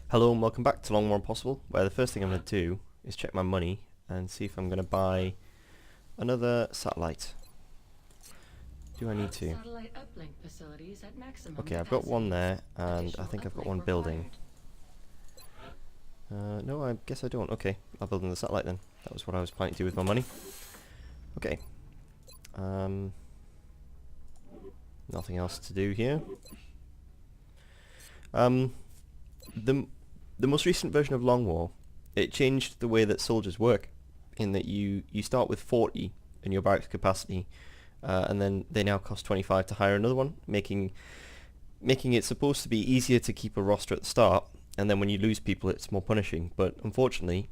Hello and welcome back to Iimpossible, where the first thing I'm going to do is check my money and see if I'm going to buy another satellite. Do I need to? Satellite uplink facilities at maximum Okay, I've got one capacity. there, and I Additional think I've got uplink one building. required. No, I guess I don't. Okay, I'll build another satellite then. That was what I was planning to do with my money. Okay. Nothing else to do here. The most recent version of Long War, it changed the way that soldiers work, in that you start with 40 in your barracks capacity, and then they now cost 25 to hire another one, making it supposed to be easier to keep a roster at the start, and then when you lose people it's more punishing. But unfortunately,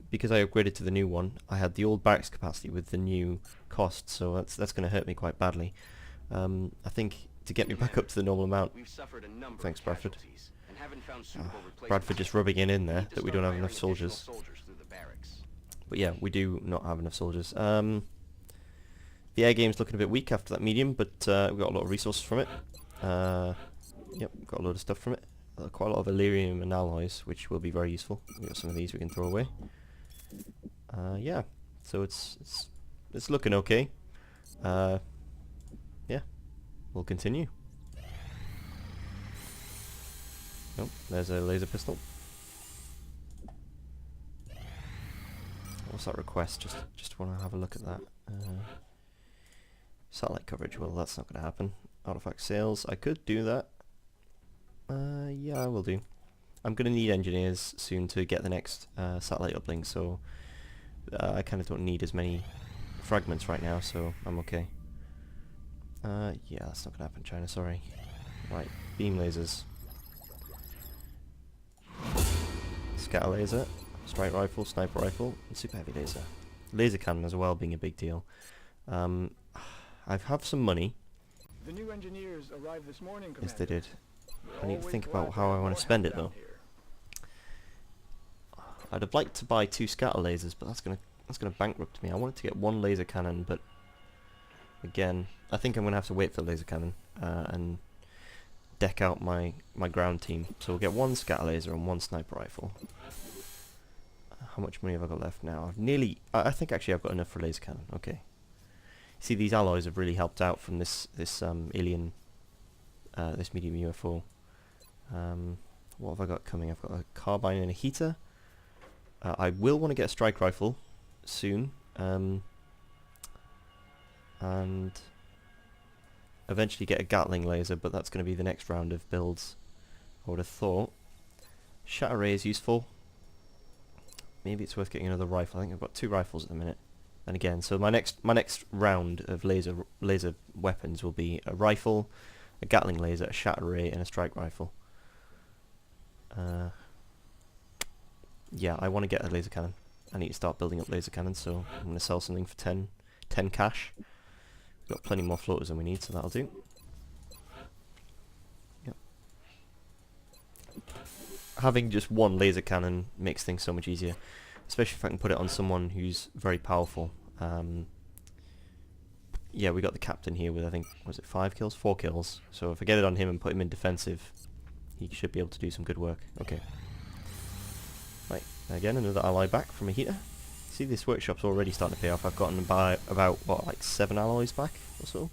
because I upgraded to the new one, I had the old barracks capacity with the new cost, so that's going to hurt me quite badly. I think to get me back up to the normal amount. Thanks, Bradford. Bradford just rubbing it in there that we don't have enough soldiers. But yeah, we do not have enough soldiers. The air game's looking a bit weak after that medium, but we got a lot of resources from it. Yep, got a load of stuff from it. Quite a lot of Illyrium and alloys, which will be very useful. We got some of these we can throw away. Yeah, so it's looking okay. Yeah, we'll continue. Oh, there's a laser pistol. What's that request? Just want to have a look at that. Satellite coverage. Well, that's not going to happen. Artifact sales. I could do that. Yeah, I will do. I'm going to need engineers soon to get the next satellite uplink, so I kind of don't need as many fragments right now, so I'm okay. Yeah, that's not going to happen, China. Sorry. Right, beam lasers. Scatter laser, strike rifle, sniper rifle, and super heavy laser. Laser cannon as well being a big deal. I have some money. The new engineers arrived this morning, Commander. Yes, they did. I need to think about how I want to spend it though. I'd have liked to buy 2 scatter lasers, but that's gonna bankrupt me. I wanted to get 1 laser cannon, but again, I think I'm gonna have to wait for the laser cannon and deck out my ground team. So we'll get 1 scatter laser and 1 sniper rifle. How much money have I got left now? I think actually I've got enough for a laser cannon. Okay. See, these alloys have really helped out from this alien, this medium UFO. What have I got coming? I've got a carbine and a heater. I will want to get a strike rifle soon, and eventually get a Gatling laser, but that's going to be the next round of builds, I would have thought. Shatter ray is useful. Maybe it's worth getting another rifle. I think I've got 2 rifles at the minute. And again, so my next round of laser weapons will be a rifle, a Gatling laser, a shatter ray, and a strike rifle. Yeah, I want to get a laser cannon. I need to start building up laser cannons, so I'm going to sell something for 10 cash. We've got plenty more floaters than we need, so that'll do. Yep. Having just 1 laser cannon makes things so much easier, especially if I can put it on someone who's very powerful. Yeah, we got the captain here with, I think, was it 5 kills? 4 kills. So if I get it on him and put him in defensive, he should be able to do some good work. Okay. Right, again, another ally back from a heater. See, this workshop's already starting to pay off. I've gotten about, what, like 7 alloys back or so?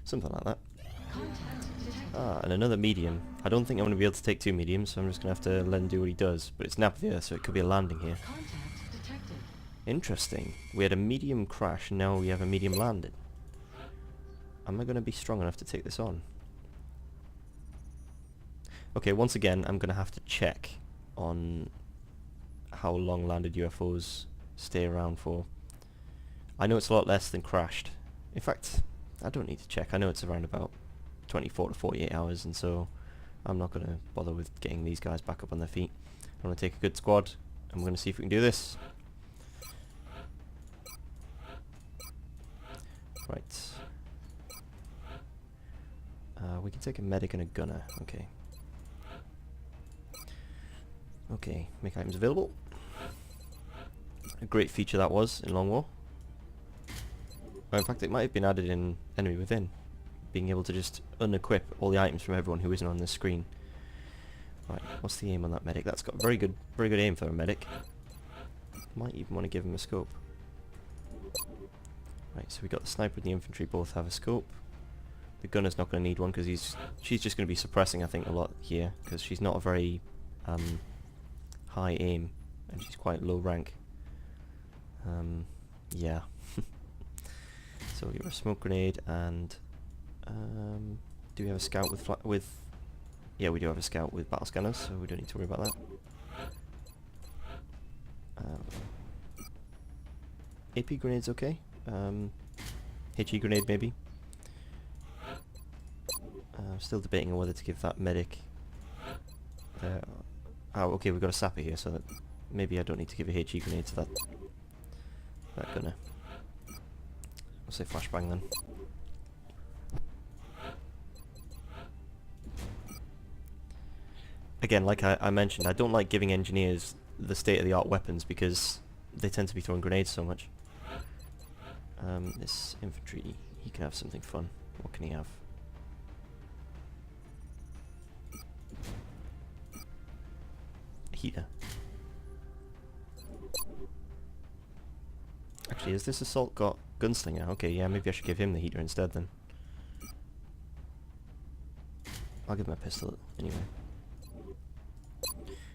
Something like that. Ah, and another medium. I don't think I'm going to be able to take 2 mediums, so I'm just going to have to let him do what he does. But it's Napier, so it could be a landing here. Interesting. We had a medium crash, and now we have a medium landing. Am I going to be strong enough to take this on? Okay, once again, I'm going to have to check on how long landed UFOs stay around for. I know it's a lot less than crashed. In fact, I don't need to check. I know it's around about 24 to 48 hours, and so I'm not going to bother with getting these guys back up on their feet. I'm going to take a good squad, and we're going to see if we can do this. Right. We can take a medic and a gunner. Okay. Okay, make items available. A great feature that was in Long War. In fact, it might have been added in Enemy Within, being able to just unequip all the items from everyone who isn't on the screen. Right, What's the aim on that medic? That's got very good aim for a medic. Might even want to give him a scope. Right, so we got the sniper and the infantry both have a scope. The gunner's not going to need one because she's just going to be suppressing, I think, a lot here because she's not a very high aim and she's quite low rank. Yeah. So we'll give her a smoke grenade and do we have a scout with yeah, we do have a scout with battle scanners, so we don't need to worry about that. AP grenade's okay. HE grenade maybe. I'm still debating on whether to give that medic. Oh, okay, we've got a sapper here, so that maybe I don't need to give a HE grenade to that gunner. I'll say flashbang then. Again, like I mentioned, I don't like giving engineers the state-of-the-art weapons because they tend to be throwing grenades so much. This infantry, he can have something fun. What can he have? A heater. Actually, has this assault got gunslinger? Okay, yeah, maybe I should give him the heater instead then. I'll give him a pistol anyway.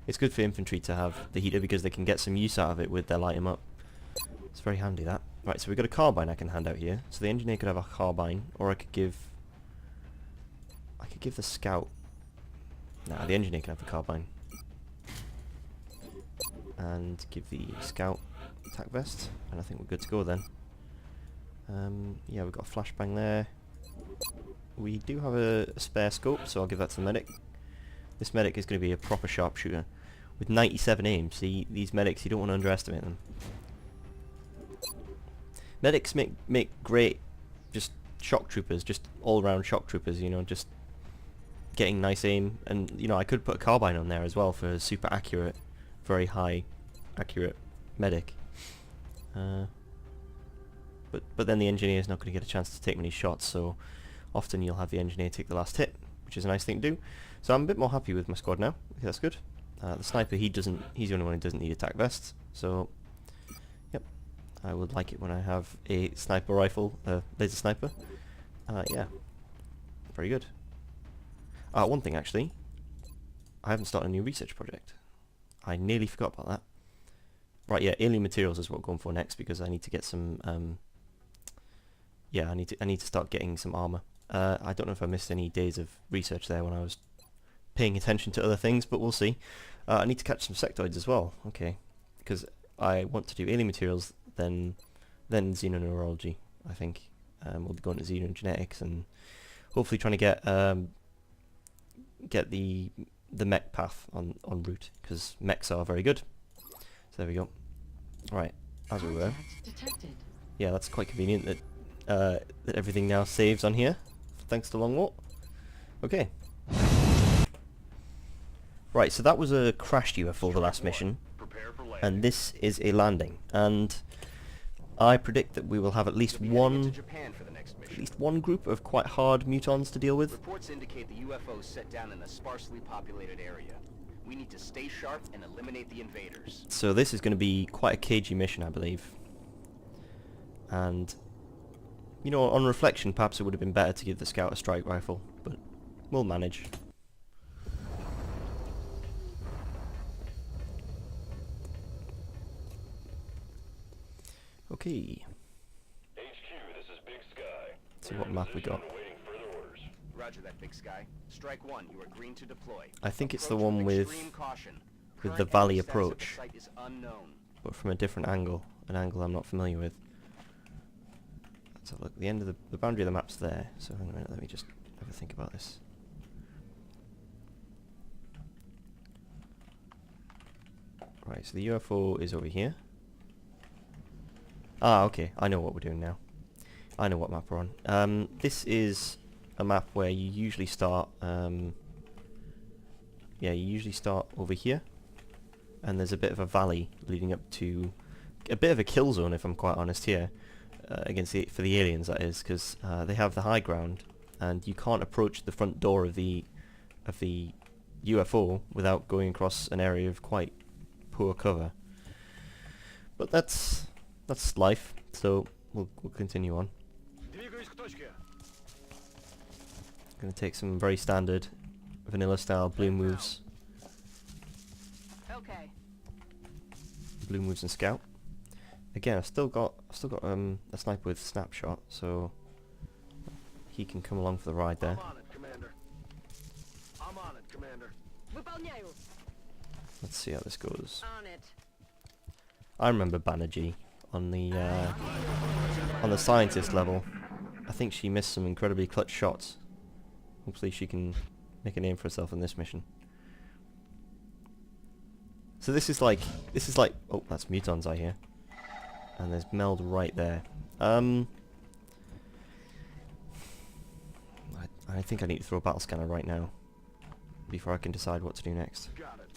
It's good for infantry to have the heater because they can get some use out of it with their light 'em up. It's very handy, that. Right, so we've got a carbine I can hand out here. So the engineer could have a carbine, or I could give the scout. Nah, the engineer can have the carbine. And give the scout attack vest, and I think we're good to go then. Yeah, we've got a flashbang there. We do have a spare scope, so I'll give that to the medic. This medic is going to be a proper sharpshooter with 97 aim. See, these medics, you don't want to underestimate them. Medics make great just shock troopers, just all-round shock troopers, you know, just getting nice aim. And, you know, I could put a carbine on there as well for a super accurate, very high accurate medic. But then the engineer's not going to get a chance to take many shots, so often you'll have the engineer take the last hit, which is a nice thing to do. So I'm a bit more happy with my squad now. Okay, that's good. The sniper, he's the only one who doesn't need attack vests. So, yep, I would like it when I have a sniper rifle, laser sniper. Yeah, very good. One thing actually, I haven't started a new research project. I nearly forgot about that. Right, yeah, alien materials is what I'm going for next because I need to get some. Yeah, I need to start getting some armor. I don't know if I missed any days of research there when I was paying attention to other things, but we'll see. I need to catch some sectoids as well, okay, because I want to do alien materials, then xenoneurology, I think. We'll be going to xenogenetics and hopefully trying to get the mech path on route, because mechs are very good. So there we go. Right, as we were. Yeah, that's quite convenient that everything now saves on here, thanks to Longwall. Okay. Right, so that was a crashed UFO, the last mission, and this is a landing, and I predict that we will have at least one group of quite hard mutons to deal with. Reports indicate the UFOs set down in a sparsely populated area. We need to stay sharp and eliminate the invaders. So this is going to be quite a cagey mission, I believe. And, you know, on reflection, perhaps it would have been better to give the scout a strike rifle, but we'll manage. Okay. HQ, this is Big Sky. Let's see what map we got. Awaiting further orders. Roger that, Big Sky. Strike one, you are green to deploy. I think it's the Approach one with extreme caution. the Current valley enemy status at the approach, site is unknown. but from a different angle, an angle I'm not familiar with. Let's have a look. The end of the boundary of the map's there, so hang on a minute, let me just have a think about this. Right, so the UFO is over here. Ah, okay, I know what we're doing now. I know what map we're on. This is a map where you usually start, yeah, you usually start over here, and there's a bit of a valley leading up to a bit of a kill zone, if I'm quite honest here, for the aliens, that is, because they have the high ground, and you can't approach the front door of the UFO without going across an area of quite poor cover. But that's life, so we'll continue on. Двигаюсь к точке. Gonna take some very standard vanilla style blue moves. Okay. Blue moves and scout. Again, I've still got a sniper with snapshot, so he can come along for the ride there. I'm on it, Commander. I'm on it, Commander. Выполняю. Let's see how this goes. On it. I remember Banerjee on the scientist level. I think she missed some incredibly clutch shots. Hopefully she can make a name for herself in this mission. So this is like oh, that's mutons I hear. And there's meld right there. I think I need to throw a battle scanner right now before I can decide what to do next. Got it.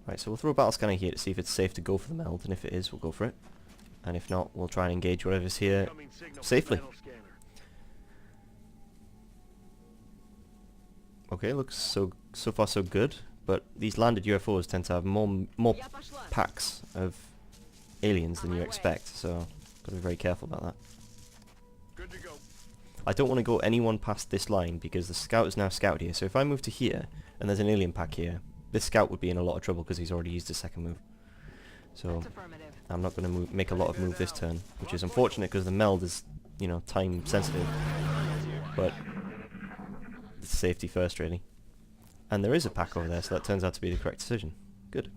Right, so we'll throw a battle scanner here to see if it's safe to go for the meld, and if it is, we'll go for it. And if not, we'll try and engage whatever's here Incoming signal from safely. battle scanner. Okay, looks so far so good, but these landed UFOs tend to have more Я пошла. packs of aliens than you expect, so gotta be very careful about that. Good to go. I don't want to go anyone past this line because the scout is now scouted here, so if I move to here and there's an alien pack here, this scout would be in a lot of trouble because he's already used his second move. So That's affirmative. I'm not going to make a lot of move this turn, which is unfortunate because the meld is, you know, time sensitive, but it's safety first really. And there is a pack over there, so that turns out to be the correct decision. Good.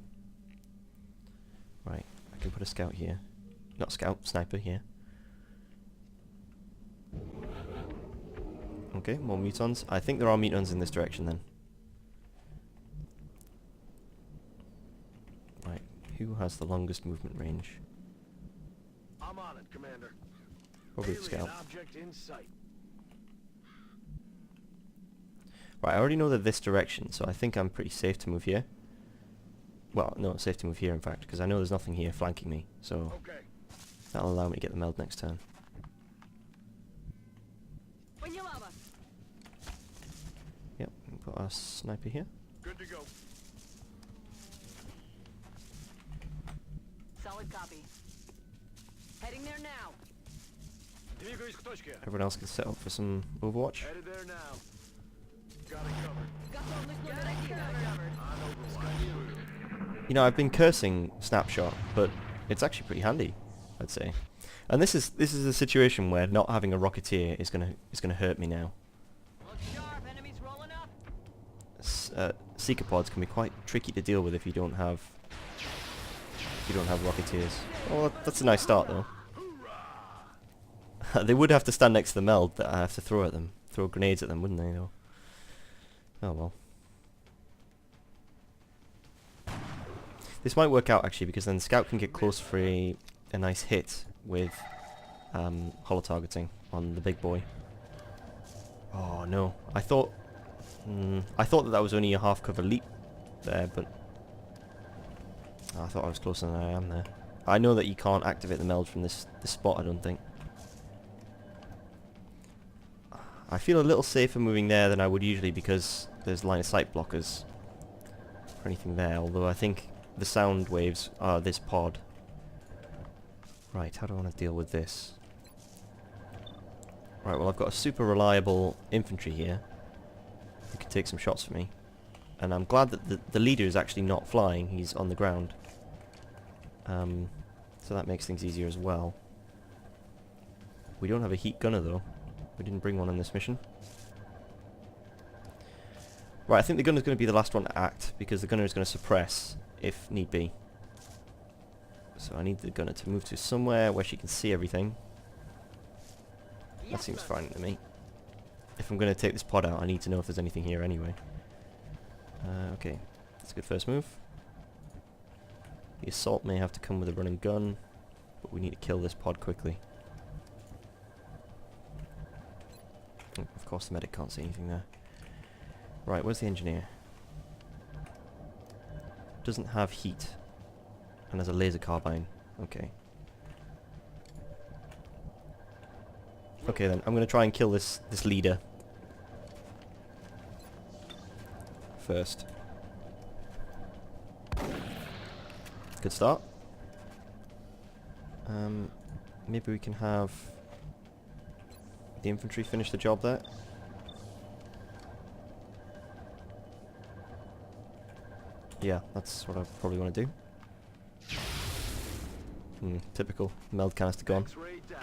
Right, I can put a scout here. Not scout, sniper here. Okay, more mutons. I think there are mutons in this direction then. Right, who has the longest movement range? I'm on it, Commander. Probably the Alien scout. object in sight. Right, I already know they're this direction, so I think I'm pretty safe to move here. Well, no, safe to move here in fact, because I know there's nothing here flanking me, so Okay. that'll allow me to get the meld next turn. Поняла вас. Yep, put our sniper here. Good to go. Solid copy. Heading there now. Двигаюсь к точке. Everyone else can set up for some Overwatch. Headed there now. Got it covered. Готовность номер один. Covered. On Overwatch. You know, I've been cursing Snapshot, but it's actually pretty handy, I'd say. And this is a situation where not having a Rocketeer is gonna hurt me now. Look sharp. Enemies rolling up. Seeker pods can be quite tricky to deal with if you don't have Rocketeers. Oh, that's a nice start though. They would have to stand next to the meld that I have to throw at them, throw grenades at them, wouldn't they? Though. Oh well. This might work out actually, because then the scout can get close for a nice hit with holo targeting on the big boy. Oh no! I thought that was only a half cover leap there, but I thought I was closer than I am there. I know that you can't activate the meld from this spot, I don't think. I feel a little safer moving there than I would usually because there's line of sight blockers for anything there, although I think the sound waves are this pod. Right, how do I want to deal with this? Right, well I've got a super reliable infantry here who can take some shots for me. And I'm glad that the leader is actually not flying, he's on the ground. So that makes things easier as well. We don't have a heat gunner though. We didn't bring one on this mission. Right, I think the gunner's going to be the last one to act, because the gunner is going to suppress if need be. So I need the gunner to move to somewhere where she can see everything. That seems fine to me. If I'm going to take this pod out, I need to know if there's anything here anyway. Okay, that's a good first move. The assault may have to come with a running gun, but we need to kill this pod quickly. Oh, of course the medic can't see anything there. Right, where's the engineer? Doesn't have heat. And has a laser carbine. Okay. Okay then, I'm going to try and kill this leader. first. Good start. Maybe we can have the infantry finish the job there. Yeah, that's what I probably want to do. Typical. Meld canister gone. X-ray down.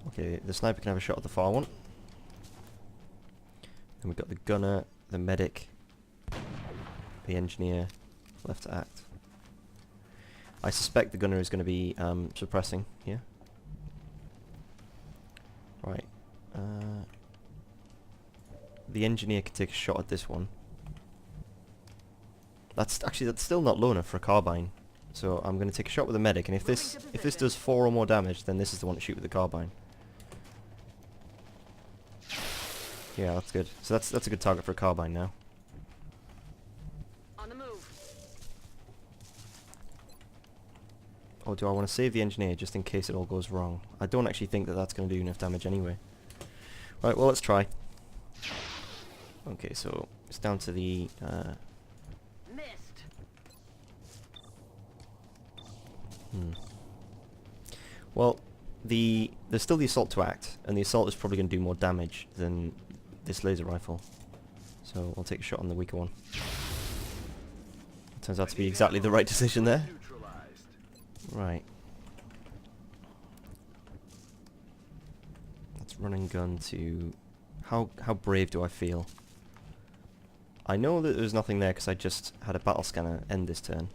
Okay, the sniper can have a shot at the far one. Then we've got the gunner, the medic, the engineer, left to act. I suspect the gunner is going to be suppressing here. Right. The engineer can take a shot at this one. That's still not low enough for a carbine. So I'm going to take a shot with the medic, and if this does 4 or more damage, then this is the one to shoot with the carbine. Yeah, that's good. So that's a good target for a carbine now. On the move. Or do I want to save the engineer just in case it all goes wrong? I don't actually think that that's going to do enough damage anyway. Right, well, let's try. Okay, so it's down to the... Missed. Well, there's still the assault to act, and the assault is probably going to do more damage than this laser rifle. So I'll take a shot on the weaker one. Turns out to be exactly the right decision there. Neutralized. Right. Let's run and gun to... How brave do I feel? I know that there's nothing there because I just had a battle scanner end this turn.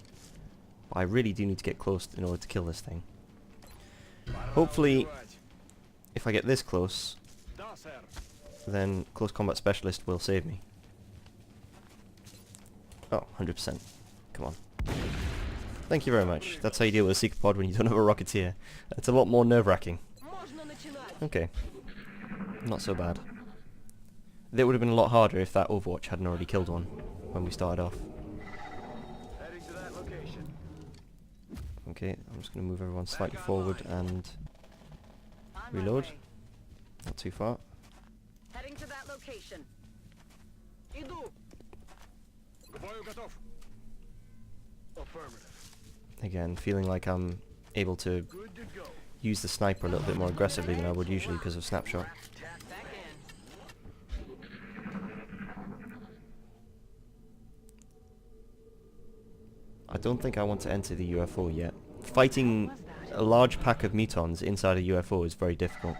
But I really do need to get close in order to kill this thing. Hopefully, if I get this close, Да, сэр. then close combat specialist will save me. Oh, 100%. Come on. Thank you very much. That's how you deal with a secret pod when you don't have a rocketeer. It's a lot more nerve-wracking. Можно начинать. Okay. Not so bad. It would have been a lot harder if that Overwatch hadn't already killed one when we started off. Heading to that location. Okay, I'm just going to move everyone slightly forward and On my reload. way. Not too far. Heading to that location. Иду. К бою готов. Affirmative. Again, feeling like I'm able to Good to go. use the sniper a little bit more aggressively than I would usually because of snapshot. Tap back in. I don't think I want to enter the UFO yet. Fighting a large pack of metons inside a UFO is very difficult.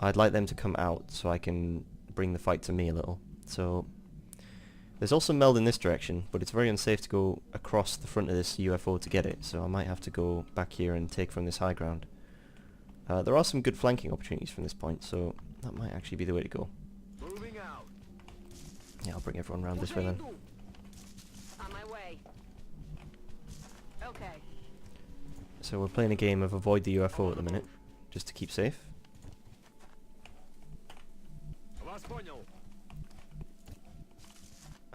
I'd like them to come out so I can bring the fight to me a little. So there's also meld in this direction, but it's very unsafe to go across the front of this UFO to get it, so I might have to go back here and take from this high ground. There are some good flanking opportunities from this point, so that might actually be the way to go. Moving out. Yeah, I'll bring everyone around this way then. On my way. Okay. So we're playing a game of avoid the UFO at the minute, just to keep safe. Вас понял.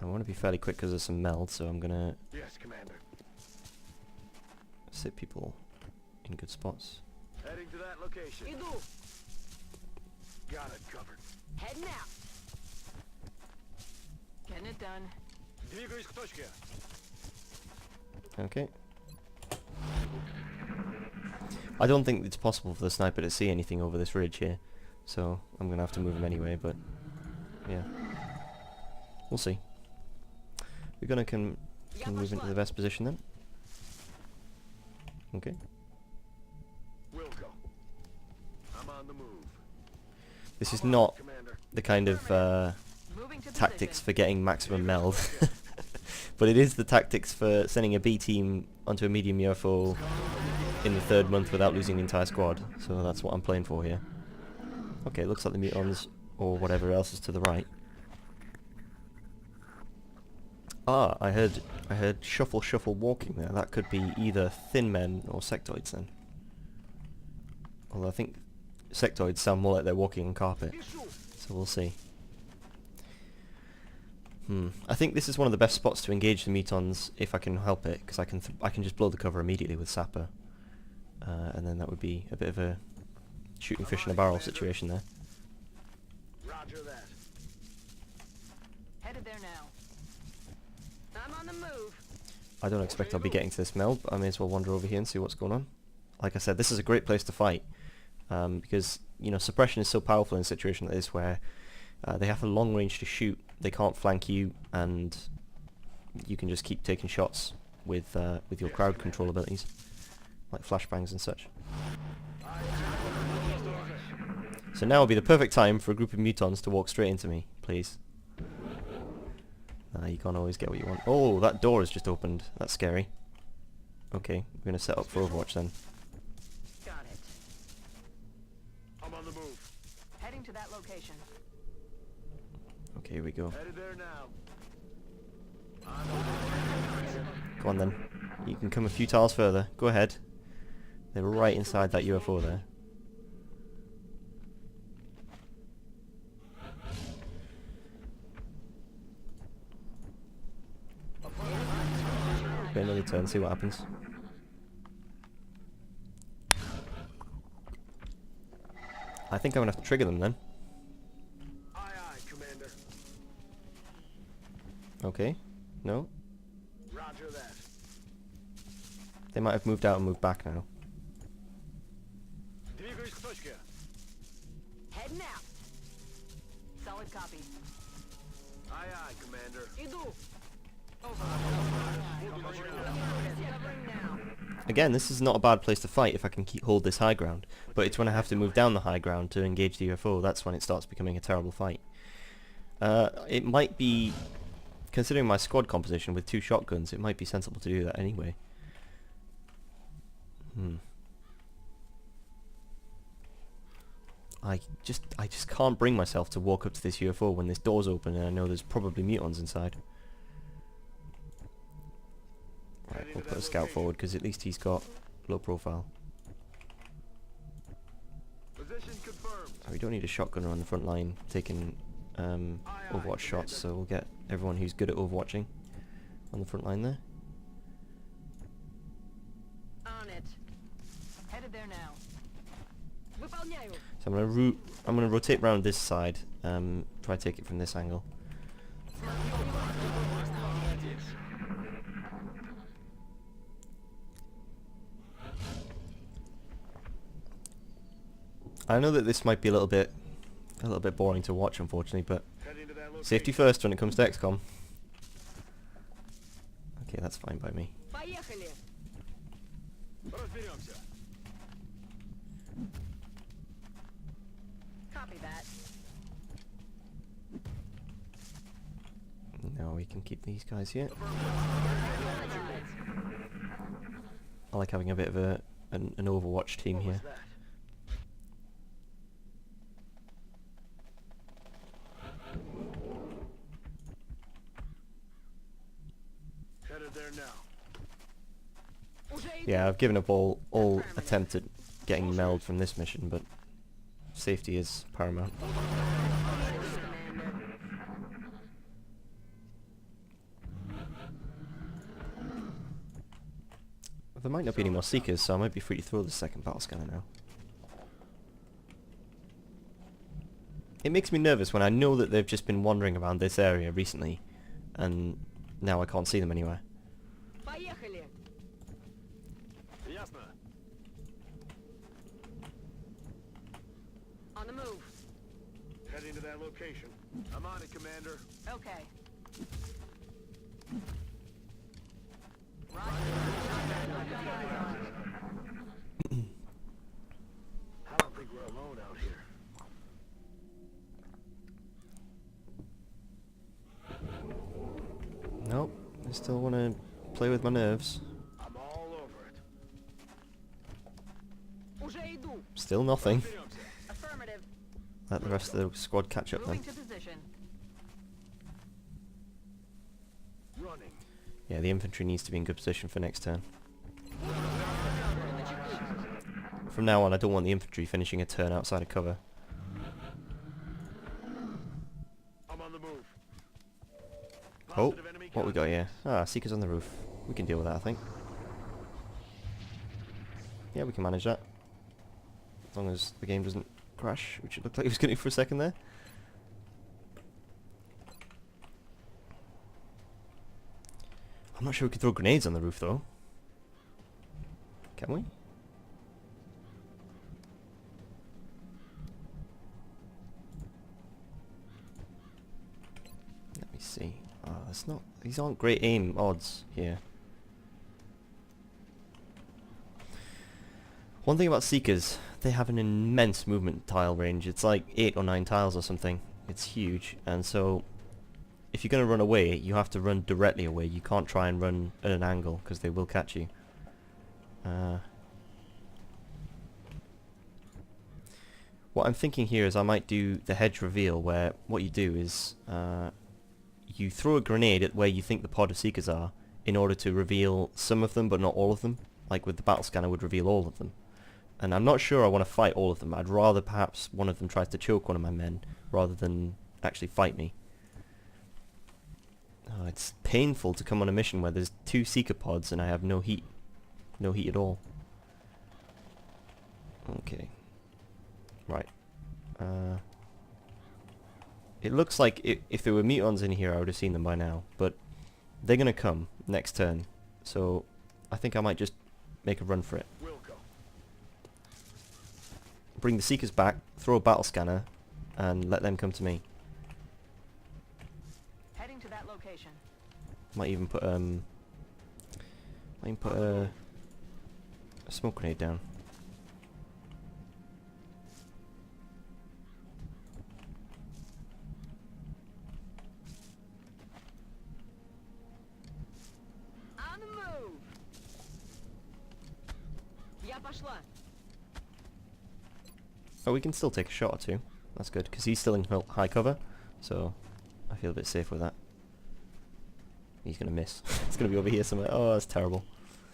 I want to be fairly quick because there's some meld, so I'm gonna Yes, Commander. sit people in good spots. Heading to that location. Иду. Got it covered. Heading out. Getting it done. Двигаюсь к точке. Okay. I don't think it's possible for the sniper to see anything over this ridge here, so I'm gonna have to move him anyway, but yeah. We'll see. We're gonna can move into the best position then. Okay. We'll go. I'm on the move. This is not Commander. the kind of Moving to tactics position. for getting maximum meld, but it is the tactics for sending a B team onto a medium UFO in the 3rd month without losing the entire squad, so that's what I'm playing for here. Okay, looks like the mutons or whatever else is to the right. Ah, I heard shuffle walking there. That could be either thin men or sectoids then. Although I think sectoids sound more like they're walking on carpet, so we'll see. I think this is one of the best spots to engage the metons if I can help it, because I can just blow the cover immediately with sapper, and then that would be a bit of a shooting fish in a barrel situation there. Roger that. Headed there now. I'm on the move. I don't expect I'll be getting to this meld, but I may as well wander over here and see what's going on. Like I said, this is a great place to fight, because, you know, suppression is so powerful in a situation like this where they have a long range to shoot, they can't flank you, and you can just keep taking shots with your crowd control abilities, like flashbangs and such. So now would be the perfect time for a group of mutons to walk straight into me, please. You can't always get what you want. Oh, that door has just opened. That's scary. Okay, we're going to set up for Overwatch then. Got it. I'm on the move. Heading to that location. Okay, here we go. Headed there now. Go on then. You can come a few tiles further. Go ahead. They're right inside that UFO there. Wait another turn, see what happens. I think I'm gonna have to trigger them then. Aye, aye, Commander. Okay. No? Roger that. They might have moved out and moved back now. Двигаюсь к точке. Heading out. Solid copy. Aye, aye, Commander. Иду. Covering now. Again, this is not a bad place to fight if I can hold this high ground, but it's when I have to move down the high ground to engage the UFO, that's when it starts becoming a terrible fight. It might be, considering my squad composition with 2 shotguns, it might be sensible to do that anyway. I just can't bring myself to walk up to this UFO when this door's open and I know there's probably mutons inside. Right, we'll put a scout forward because at least he's got low profile. Position confirmed. We don't need a shotgunner on the front line taking Overwatch shots, so we'll get everyone who's good at overwatching on the front line there. On it. Headed there now. Выполняю. So I'm gonna rotate round this side, try to take it from this angle. I know that this might be a little bit boring to watch, unfortunately, but Heading to that location. safety first when it comes to XCOM. Okay, that's fine by me. Поехали. Разберемся. Copy that. Now we can keep these guys here. I like having a bit of an Overwatch team What was here. that? Headed there now. Уже иду. Yeah, I've given up all attempt at getting meld from this mission, but safety is paramount. There might not be any more seekers, so I might be free to throw the second battle scanner now. It makes me nervous when I know that they've just been wandering around this area recently, and now I can't see them anywhere. Поехали. Ясно. On the move. Heading to that location. I'm on it, Commander. Okay. I don't think we're alone out here. Nope, I still want to play with my nerves. I'm all over it. Уже иду. Still nothing. Разберемся. Affirmative. Let the rest of the squad catch up then. Moving to position. Running. Yeah, the infantry needs to be in good position for next turn. From now on, I don't want the infantry finishing a turn outside of cover. I'm on the move. Oh, Positive enemy what we got here? contact. Ah, Seekers on the roof. We can deal with that, I think. Yeah, we can manage that. As long as the game doesn't crash, which it looked like it was going to for a second there. I'm not sure we can throw grenades on the roof though. Can we? Let me see. Oh, that's not. These aren't great aim odds here. One thing about Seekers, they have an immense movement tile range. It's like 8 or 9 tiles or something. It's huge, and so if you're going to run away, you have to run directly away. You can't try and run at an angle because they will catch you. What I'm thinking here is I might do the hedge reveal, where what you do is you throw a grenade at where you think the pod of Seekers are in order to reveal some of them but not all of them, like with the battle scanner would reveal all of them. And I'm not sure I want to fight all of them. I'd rather perhaps one of them tries to choke one of my men rather than actually fight me. Oh, it's painful to come on a mission where there's 2 Seeker pods and I have no heat. No heat at all. Okay. Right. It looks like if there were mutons in here I would have seen them by now, but they're going to come next turn. So I think I might just make a run for it. We'll go. Bring the Seekers back, throw a battle scanner, and let them come to me. Heading to that location. Might even put a smoke grenade down. On the move. Я пошла. Oh, we can still take a shot or two. That's good, because he's still in high cover, so I feel a bit safe with that. He's going to miss. It's going to be over here somewhere. Oh, that's terrible.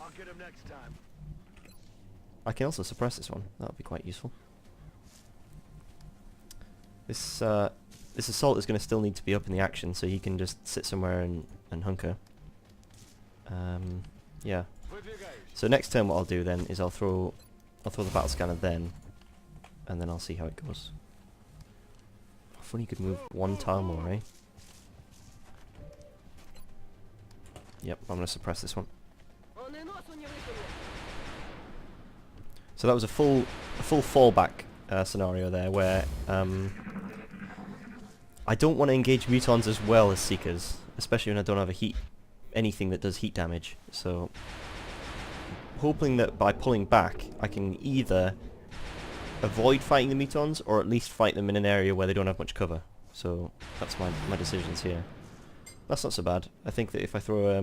I'll get him next time. I can also suppress this one. That would be quite useful. This this assault is going to still need to be up in the action, so he can just sit somewhere and hunker. Yeah. With you guys. So next turn, what I'll do then is I'll throw the battle scanner then, and then I'll see how it goes. If only you could move 1 tile more, eh? Yep, I'm going to suppress this one. Он и носу не высунет. So that was a full fallback scenario there, where I don't want to engage mutons as well as Seekers, especially when I don't have anything that does heat damage. So hoping that by pulling back, I can either avoid fighting the mutons or at least fight them in an area where they don't have much cover. So that's my decisions here. That's not so bad. I think that if I throw a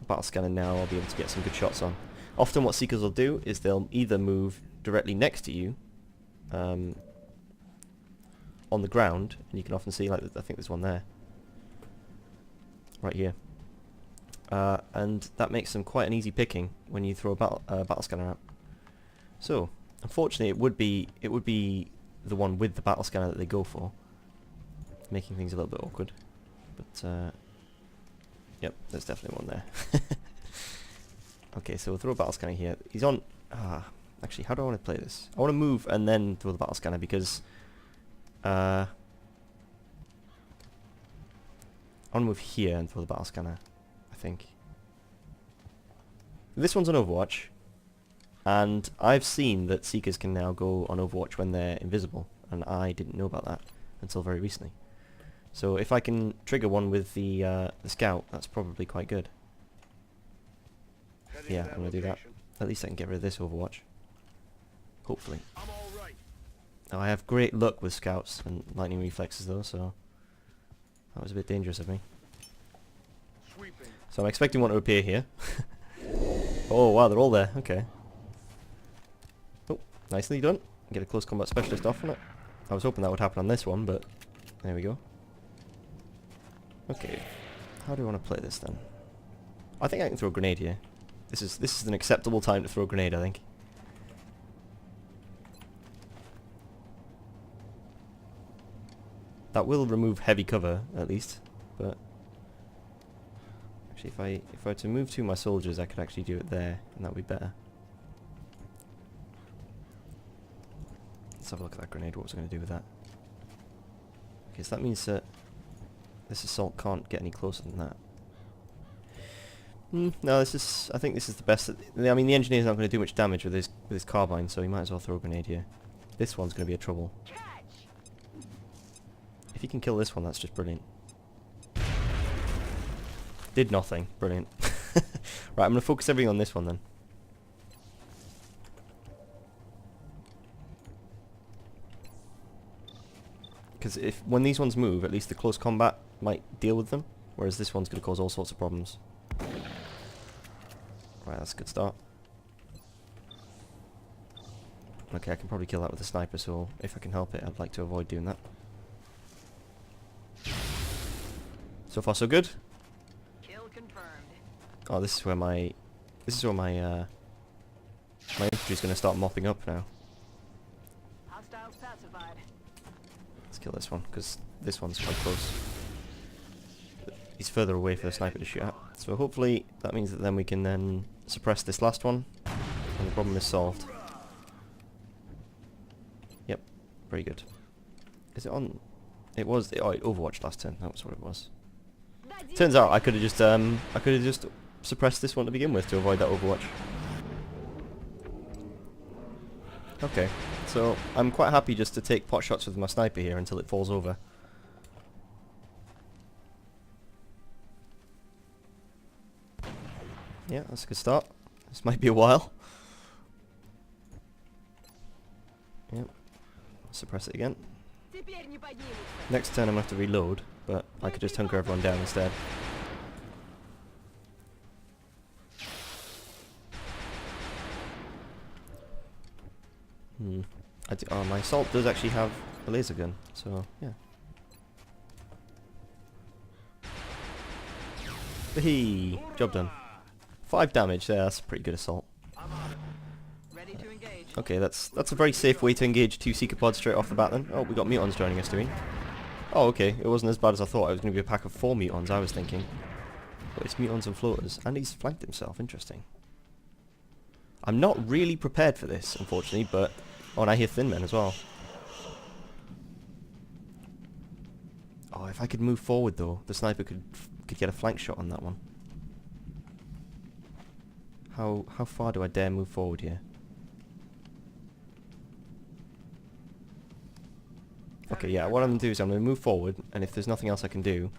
battle scanner now, I'll be able to get some good shots on. Often what Seekers will do is they'll either move directly next to you on the ground, and you can often see, like, I think there's one there. Right here. And that makes them quite an easy picking when you throw a battle scanner out. So, unfortunately it would be the one with the battle scanner that they go for, making things a little bit awkward. But, yep, there's definitely one there. Okay, so we'll throw a battle scanner here. He's on... actually, how do I want to play this? I want to move and then throw the battle scanner because... I want to move here and throw the battle scanner, I think. This one's on Overwatch, and I've seen that Seekers can now go on Overwatch when they're invisible, and I didn't know about that until very recently. So if I can trigger one with the scout, that's probably quite good. Heading Yeah, to that I'm going to do that. location. At least I can get rid of this Overwatch. Hopefully. I'm all right. Now, I have great luck with scouts and lightning reflexes though, so that was a bit dangerous of me. Sweeping. So I'm expecting one to appear here. Oh wow, they're all there. Okay. Oh, nicely done. Get a close combat specialist off on it. I was hoping that would happen on this one, but there we go. Okay, how do I want to play this then? I think I can throw a grenade here. This is an acceptable time to throw a grenade, I think. That will remove heavy cover at least, but actually if I were to move 2 of my soldiers, I could actually do it there, and that would be better. Let's have a look at that grenade. What was I going to do with that? Okay, so that means that this assault can't get any closer than that. No, this is. I think this is the best. I mean, the engineer's not going to do much damage with his carbine, so he might as well throw a grenade here. This one's going to be a trouble. If he can kill this one, that's just brilliant. Did nothing. Brilliant. Right, I'm going to focus everything on this one then. Because when these ones move, at least the close combat might deal with them, whereas this one's going to cause all sorts of problems. Right, that's a good start. Okay, I can probably kill that with a sniper, so if I can help it, I'd like to avoid doing that. So far, so good. Kill confirmed. Oh, this is where my infantry's going to start mopping up now. Hostiles pacified. Let's kill this one, because this one's quite close. He's further away for the sniper to shoot at. So hopefully that means that then we can then suppress this last one, and the problem is solved. Yep, very good. Is it on? It was. Oh, it overwatched last turn. That was what it was. Turns out I could have just suppressed this one to begin with to avoid that overwatch. Okay, so I'm quite happy just to take pot shots with my sniper here until it falls over. Yeah, that's a good start. This might be a while. Yep. Suppress it again. Next turn I'm going to have to reload, but I could just hunker everyone down instead. Oh, my assault does actually have a laser gun, so yeah. Hee! Job done. 5 damage there, that's a pretty good assault. Ready to engage. Okay, that's a very safe way to engage 2 Seeker pods straight off the bat then. Oh, we got mutons joining us, do we? Oh, okay, it wasn't as bad as I thought. It was going to be a pack of 4 mutons, I was thinking. But it's mutons and floaters, and he's flanked himself, interesting. I'm not really prepared for this, unfortunately, but... Oh, and I hear thin men as well. Oh, if I could move forward though, the sniper could get a flank shot on that one. How far do I dare move forward here? Okay, yeah, what I'm going to do is I'm going to move forward, and if there's nothing else I can do,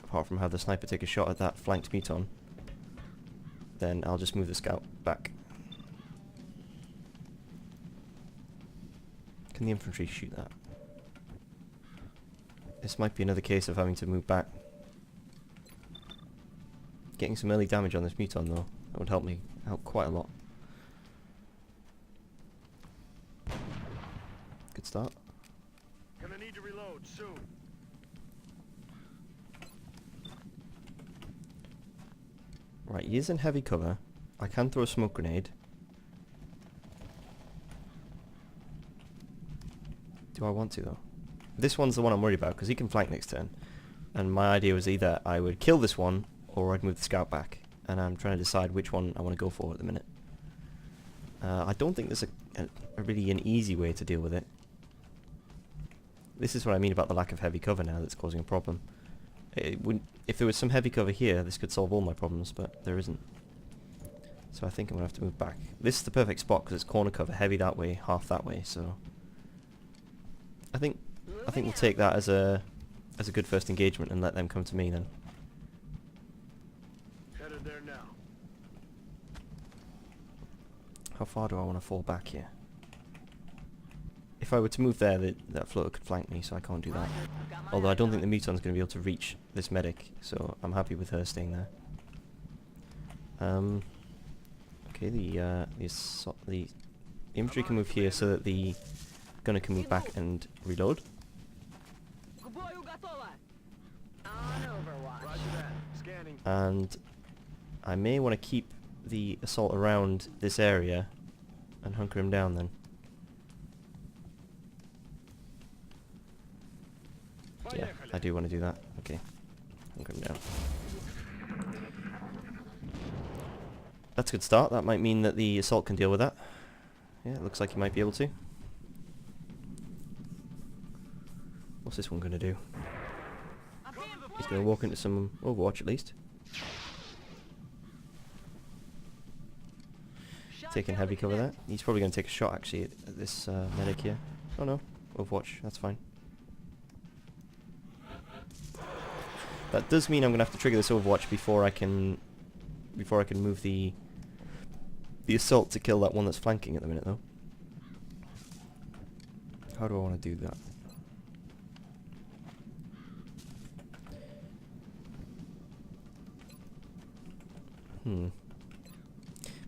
apart from have the sniper take a shot at that flanked muton, then I'll just move the scout back. Can the infantry shoot that? This might be another case of having to move back. Getting some early damage on this muton though, that would help quite a lot. Good start. Gonna need to reload soon. Right, he is in heavy cover. I can throw a smoke grenade. Do I want to though? This one's the one I'm worried about because he can flank next turn. And my idea was either I would kill this one or I'd move the scout back. And I'm trying to decide which one I want to go for at the minute. I don't think there's a really an easy way to deal with it. This is what I mean about the lack of heavy cover now that's causing a problem. If there was some heavy cover here, this could solve all my problems, but there isn't. So I think I'm going to have to move back. This is the perfect spot because it's corner cover, heavy that way, half that way, so... I think we'll take that as a good first engagement and let them come to me then. Headed there now. How far do I want to fall back here? If I were to move there, that floater could flank me, so I can't do that. Although I don't think the muton's going to be able to reach this medic, so I'm happy with her staying there. Okay, the infantry can move here so that the gunner can move back and reload. And I may want to keep the assault around this area and hunker him down then. Yeah, I do want to do that. Okay, hunker him down. That's a good start. That might mean that the assault can deal with that. Yeah, it looks like he might be able to. What's this one going to do? He's going to walk into some Overwatch at least. taking heavy cover there. He's probably going to take a shot actually at this medic here. Oh no, Overwatch, that's fine. That does mean I'm going to have to trigger this Overwatch before I can move the assault to kill that one that's flanking at the minute though. How do I want to do that?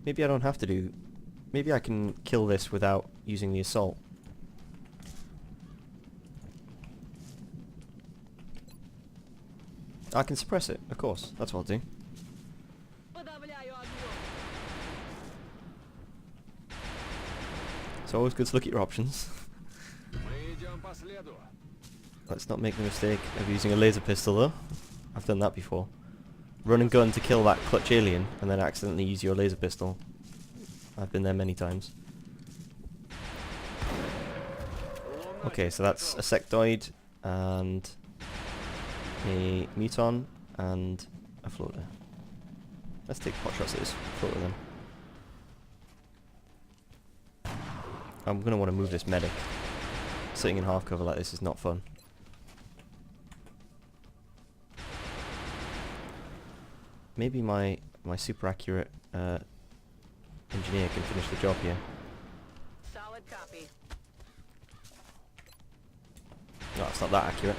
Maybe I don't have to do... Maybe I can kill this without using the assault. I can suppress it, of course. That's what I'll do. It's always good to look at your options. Let's not make the mistake of using a laser pistol though. I've done that before. Run and gun to kill that clutch alien and then accidentally use your laser pistol. I've been there many times. Okay, so that's a sectoid and a muton and a floater. Let's take pot shots at this floater then. I'm going to want to move this medic. Sitting in half cover like this is not fun. Maybe my super accurate engineer can finish the job here. Solid copy. No, it's not that accurate.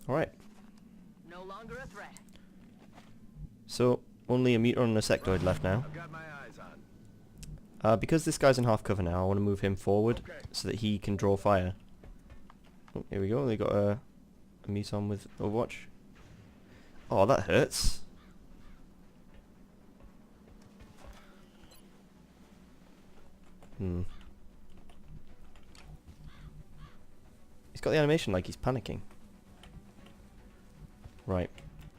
Alright. No longer a threat. So, only a muton and a sectoid left now. I've got my eyes on. Because this guy's in half cover now, I want to move him forward Okay. so that he can draw fire. Oh, here we go, they got a muton with Overwatch. Oh, that hurts. He's got the animation like he's panicking. Right.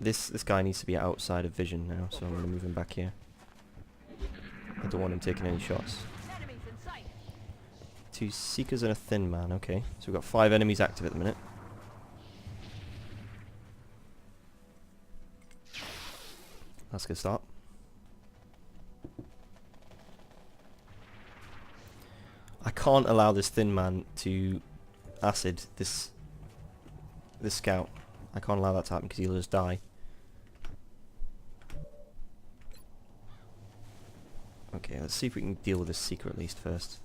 This guy needs to be outside of vision now, so I'm going to move him back here. I don't want him taking any shots. Enemies in sight. 2 Seekers and a Thin Man, okay. So we've got 5 enemies active at the minute. That's a good start. I can't allow this Thin Man to acid this scout. I can't allow that to happen because he'll just die. Okay, let's see if we can deal with this Seeker at least first.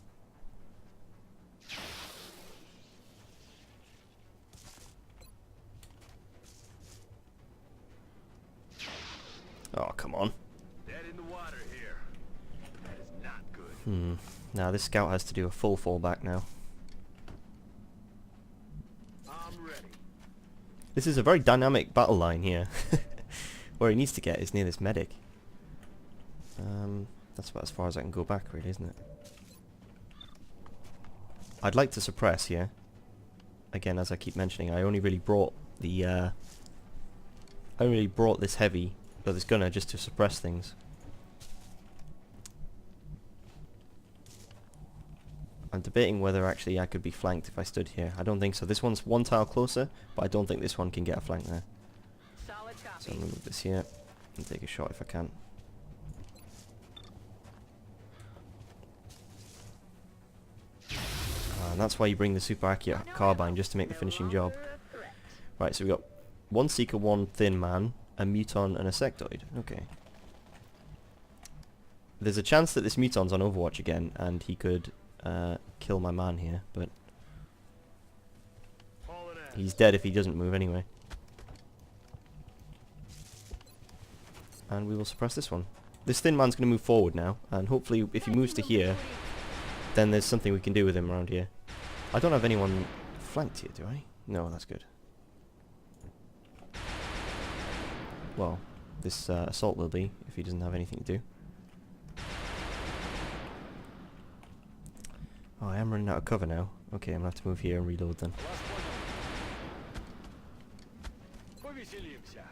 Oh, come on. Dead in the water here. That is not good. Now this scout has to do a full fallback now. I'm ready. This is a very dynamic battle line here. Where he needs to get is near this medic. That's about as far as I can go back, really, isn't it? I'd like to suppress here. Again, as I keep mentioning, I only really brought the I only really brought this heavy, or this gunner, just to suppress things. I'm debating whether actually I could be flanked if I stood here. I don't think so. This one's one tile closer, but I don't think this one can get a flank there. Solid So copy. I'm going to move this here and take a shot if I can. And that's why you bring the super accurate carbine, just to make the finishing job. Right, so we've got 1 Seeker, 1 Thin Man, a Muton and a Sectoid. Okay. There's a chance that this Muton's on Overwatch again, and he could kill my man here, but Hauling ass. he's dead if he doesn't move anyway. And we will suppress this one. This Thin Man's going to move forward now, and hopefully if he moves to here, then there's something we can do with him around here. I don't have anyone flanked here, do I? No, that's good. Well, this assault will be, if he doesn't have anything to do. Oh, I am running out of cover now. Okay, I'm going to have to move here and reload then. Повеселимся.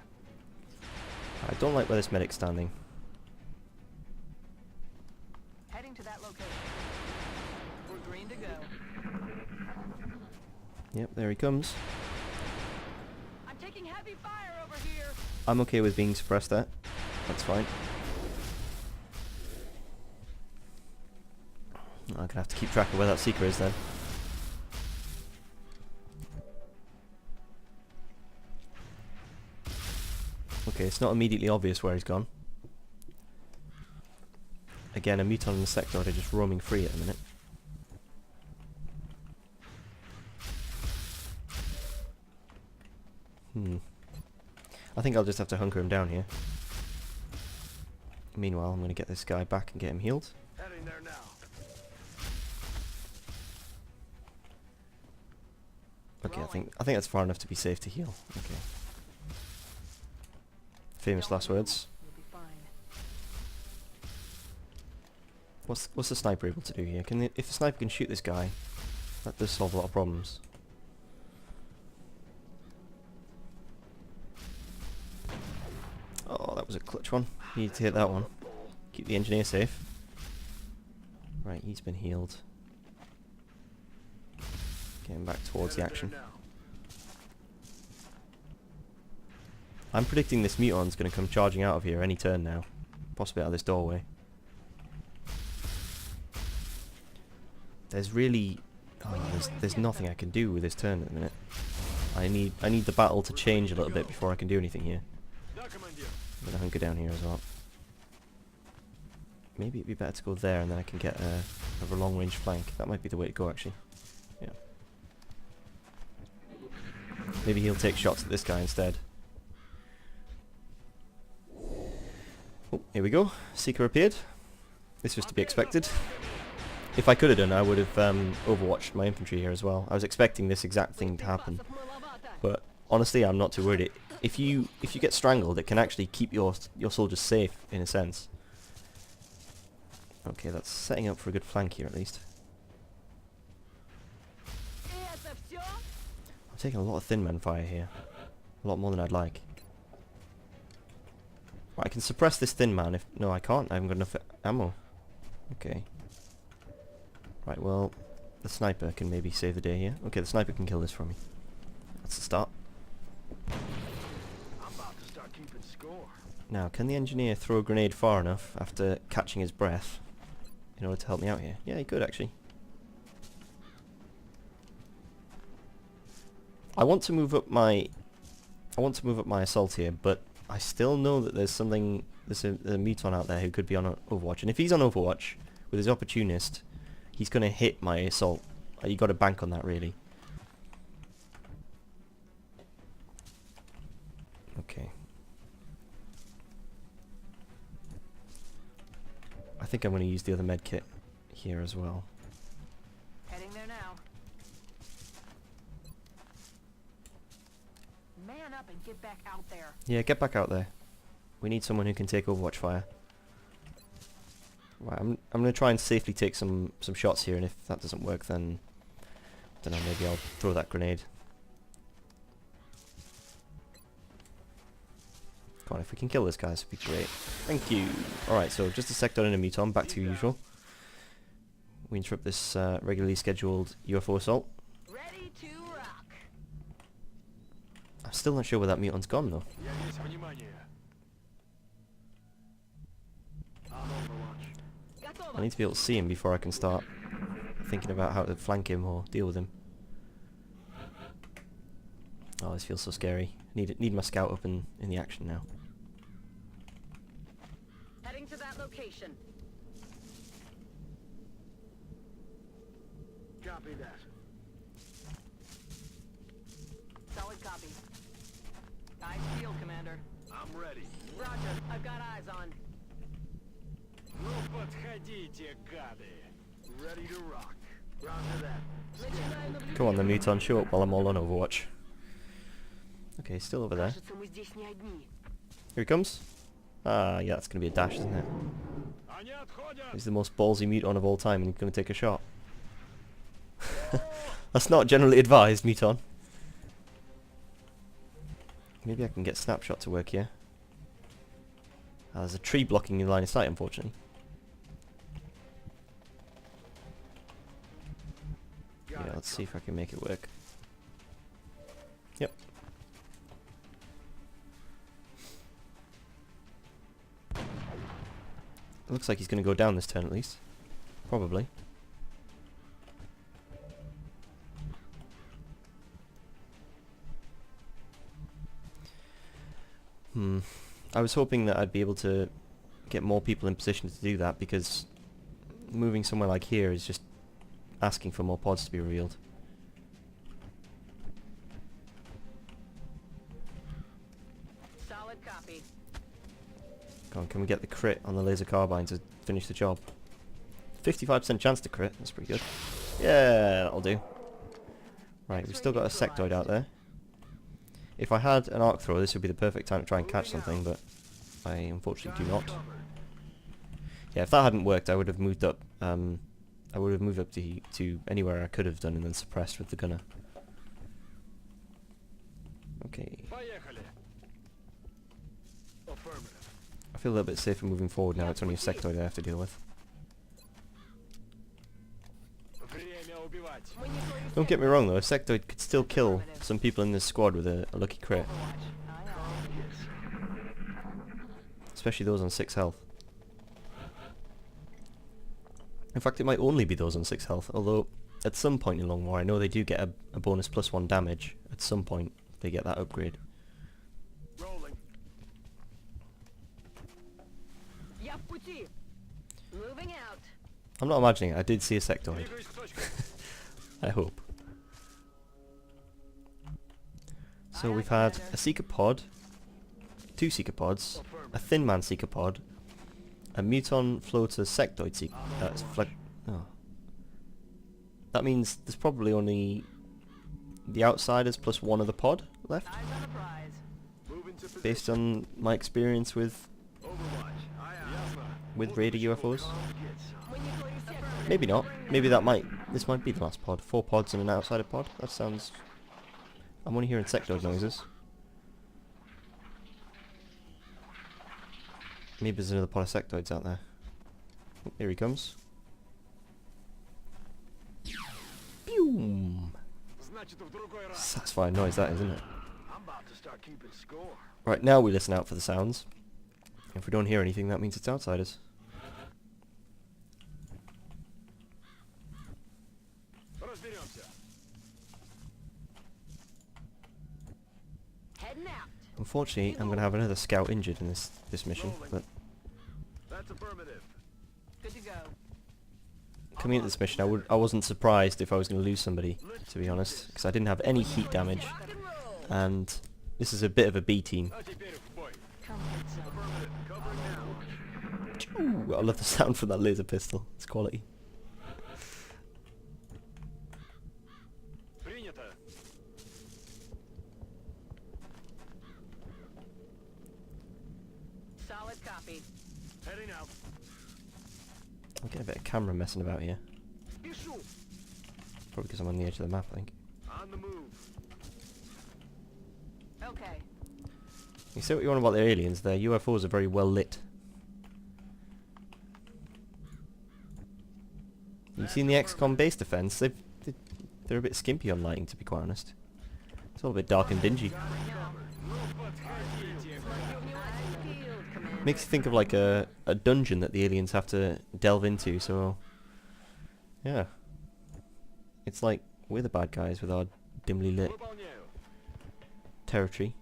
I don't like where this medic's standing. Heading to that location. We're green to go. Yep, there he comes. Taking heavy fire over here. I'm okay with being suppressed there. That's fine. I'm gonna have to keep track of where that seeker is then. Okay, it's not immediately obvious where he's gone. Again, a muton and a sector are just roaming free at the minute. I think I'll just have to hunker him down here. Meanwhile, I'm going to get this guy back and get him healed. Heading there now. Okay, I think that's far enough to be safe to heal. Okay. Famous last words. You'll be fine. What's the sniper able to do here? If the sniper can shoot this guy, that does solve a lot of problems. Oh, that was a clutch one. You need to hit that one. Keep the engineer safe. Right, he's been healed. Getting back towards the action. I'm predicting this muton's going to come charging out of here any turn now. Possibly out of this doorway. There's really... Oh, there's nothing I can do with this turn at the minute. I need the battle to change a little bit before I can do anything here. I'm going to hunker down here as well. Maybe it'd be better to go there and then I can get a long range flank. That might be the way to go actually. Yeah. Maybe he'll take shots at this guy instead. Oh, here we go. Seeker appeared. This was to be expected. If I could have done, I would have overwatched my infantry here as well. I was expecting this exact thing to happen. But honestly, I'm not too worried. If you get strangled, it can actually keep your soldiers safe in a sense. Okay, that's setting up for a good flank here at least. I'm taking a lot of thin man fire here. A lot more than I'd like. Right, I can suppress this thin man if... No, I can't. I haven't got enough ammo. Okay. Right, well, the sniper can maybe save the day here. Okay, the sniper can kill this for me. That's the start. I'm about to start keeping score. Now, can the engineer throw a grenade far enough after catching his breath in order to help me out here? Yeah, he could actually. I want to move up my assault here, but I still know that there's a muton out there who could be on Overwatch, and if he's on Overwatch with his opportunist, he's going to hit my assault. You got to bank on that, really. Okay. I think I'm going to use the other med kit here as well. Heading there now. Man up and get back out there. Yeah, get back out there. We need someone who can take Overwatch fire. Right, I'm going to try and safely take some shots here, and if that doesn't work, then maybe I'll throw that grenade. Come on, if we can kill this guy, this would be great. Thank you. Alright, so just a sector and a muton, back to usual. We interrupt this regularly scheduled UFO assault. Ready to rock. I'm still not sure where that muton's gone, though. I need to be able to see him before I can start thinking about how to flank him or deal with him. Oh, this feels so scary. Need my scout up in the action now. Heading to that location. Copy that. Solid copy. Eyes peeled, Commander. I'm ready. Roger. I've got eyes on. Ну подходите, гады. Ready to rock. Roger that. Come on then, muton, show up while I'm all on Overwatch. Okay, he's still over there. Кажется, мы здесь не одни. Here he comes. Ah, yeah, that's going to be a dash, isn't it? Они отходят. He's the most ballsy muton of all time, and he's going to take a shot. That's not generally advised, muton. Maybe I can get snapshot to work here. There's a tree blocking your line of sight, unfortunately. Yeah, let's see if I can make it work. Yep. It looks like he's going to go down this turn at least. Probably. I was hoping that I'd be able to get more people in position to do that, because moving somewhere like here is just asking for more pods to be revealed. Solid copy. Come on, can we get the crit on the laser carbine to finish the job? 55% chance to crit, that's pretty good. Yeah, that'll do. Right, we've still got a sectoid out there. If I had an arc thrower, this would be the perfect time to try and catch something, but I unfortunately do not. Yeah, if that hadn't worked, I would have moved up. I would have moved up to anywhere I could have done, and then suppressed with the gunner. Okay. Поехали. Affirmative. I feel a little bit safer moving forward now. It's only a sectoid I have to deal with. Время убивать. When you clear your Don't get me sector. wrong though, a sectoid could still kill some people in this squad with a lucky crit. Overwatch. Aye, aye. Especially those on 6 health. In fact, it might only be those on 6 health, although at some point in Long War I know they do get a bonus +1 damage. At some point they get that upgrade. Rolling. Я в пути. Moving out. I'm not imagining it, I did see a sectoid. Двигаюсь к точке. I hope. So we've had a Seeker pod, 2 Seeker pods, a Thin Man Seeker pod, a Muton Floater Sectoid Seeker... oh. That means there's probably only the outsiders plus 1 of the pod left, Eyes on the prize. Moving to position. based on my experience with Overwatch. Aye, aye. with radar UFOs. When you clear your sector. Maybe not. Maybe this might be the last pod. 4 pods and an outsider pod. That sounds... I'm only hearing sectoid noises. Maybe there's another pod of sectoids out there. Oh, here he comes. Boom! Значит, в другой раз. Satisfying noise that, isn't it? I'm about to start keeping score. Right, now we listen out for the sounds. If we don't hear anything, that means it's outsiders. Разберемся. Heading out. Unfortunately, I'm going to have another scout injured in this mission, but That's affirmative. Good to go. coming into this mission, I wasn't surprised if I was going to lose somebody, to be honest, because I didn't have any heat damage, Rock and roll. and this is a bit of a B team. А теперь в бой. Comfort zone. Affirmative. Covering now. Ooh, I love the sound from that laser pistol. It's quality. Принято. Solid copy. Heading out. I'll get a bit of camera messing about here. Спешу. Probably because I'm on the edge of the map, I think. On the move. Okay. You say what you want about the aliens, their UFOs are very well lit. You've seen the XCOM base defense? They're a bit skimpy on lighting, to be quite honest. It's all a bit dark and dingy. Makes you think of like a dungeon that the aliens have to delve into, so... Yeah. It's like we're the bad guys with our dimly lit Выполняю. territory.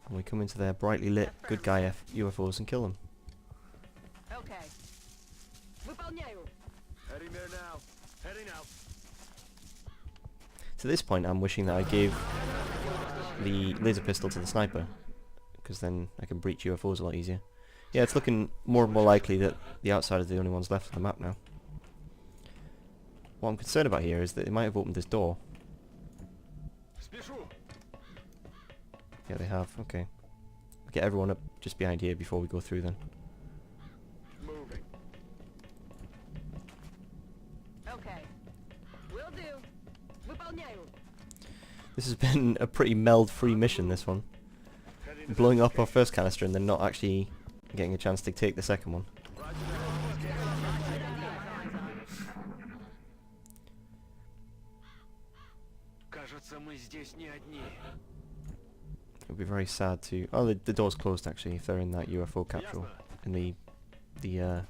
And we come into their brightly lit good guy UFOs and kill them. Okay. Выполняю. Heading there now. Heading out. To this point, I'm wishing that I gave the laser pistol to the sniper, because then I can breach UFOs a lot easier. Yeah, it's looking more and more likely that the outsiders are the only ones left on the map now. What I'm concerned about here is that they might have opened this door. Спешу. Yeah, they have. Okay. We'll get everyone up just behind here before we go through then. Moving. Okay. Will do. Выполняю. This has been a pretty meld-free mission, this one. Heading to Blowing up our first canister and then not actually getting a chance to take the second one. Roger that. Кажется, мы здесь не одни. It would be very sad to... Oh, the door's closed actually, if they're in that UFO capsule. Ясно. In the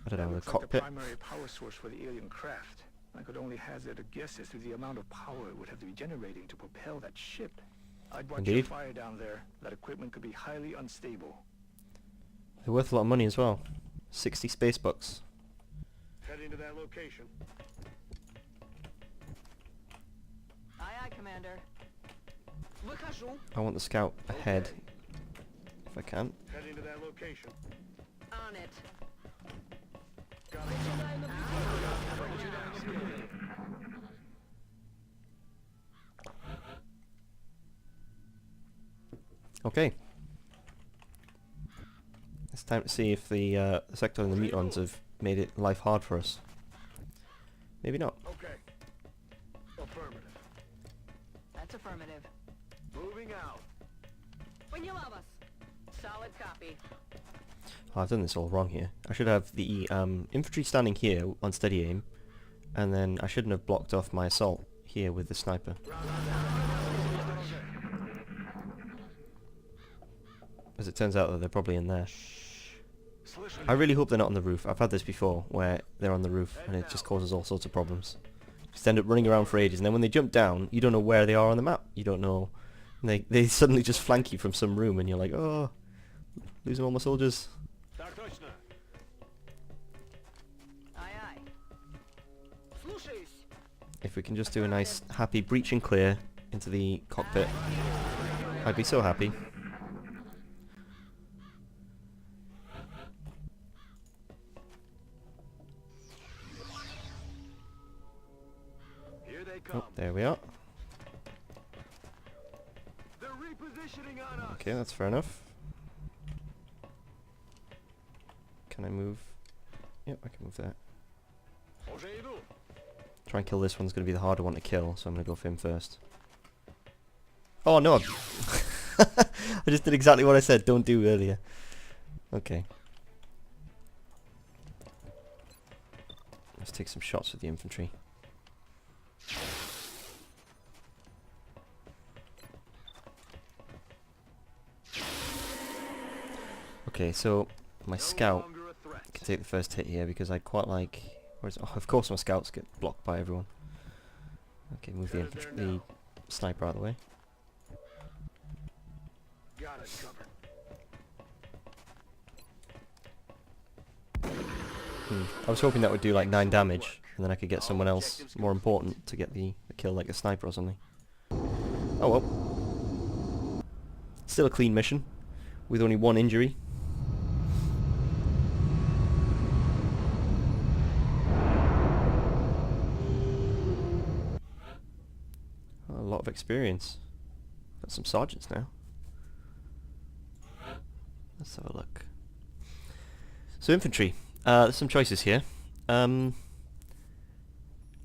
I don't That know, the looks like the cockpit. primary power source for the alien craft. I could only hazard a guess as to the amount of power it would have to be generating to propel that ship. I'd watch your Indeed. fire down there. That equipment could be highly unstable. They're worth a lot of money as well. 60 space bucks. Heading to that location. Aye, aye, Commander. Выхожу. I want the scout ahead, if I can. Heading to that location. On it. Okay. It's time to see if the sector and the mutons have made it life hard for us. Maybe not. Okay. Affirmative. That's affirmative. Moving out. Поняла вас. Solid copy. Oh, I've done this all wrong here. I should have the infantry standing here on steady aim, and then I shouldn't have blocked off my assault here with the sniper. As it turns out that they're probably in there. I really hope they're not on the roof. I've had this before, where they're on the roof and it just causes all sorts of problems. Just end up running around for ages, and then when they jump down, you don't know where they are on the map. You don't know. And they suddenly just flank you from some room, and you're like, oh, losing all my soldiers. Так точно. Aye, aye. Слушаюсь. If we can just do a nice, happy breach and clear into the cockpit, I'd be so happy. Here they come. Oh, there we are. They're repositioning on us. Okay, that's fair enough. Can I move? Yep, I can move there. Уже иду. Try and kill this one's going to be the harder one to kill, so I'm going to go for him first. Oh no! I just did exactly what I said don't do earlier. Okay. Let's take some shots with the infantry. Okay, so my scout Longer a threat. can take the first hit here because I'd quite like... Where's, oh, of course my scouts get blocked by everyone. Okay, move the infantry, the sniper out of the way. Got it covered. I was hoping that would do like 9 damage, and then I could get someone else more important to get the kill, like a sniper or something. Oh well. Still a clean mission, with only 1 injury. A lot of experience. Got some sergeants now. Let's have a look. So infantry. There's some choices here. I'm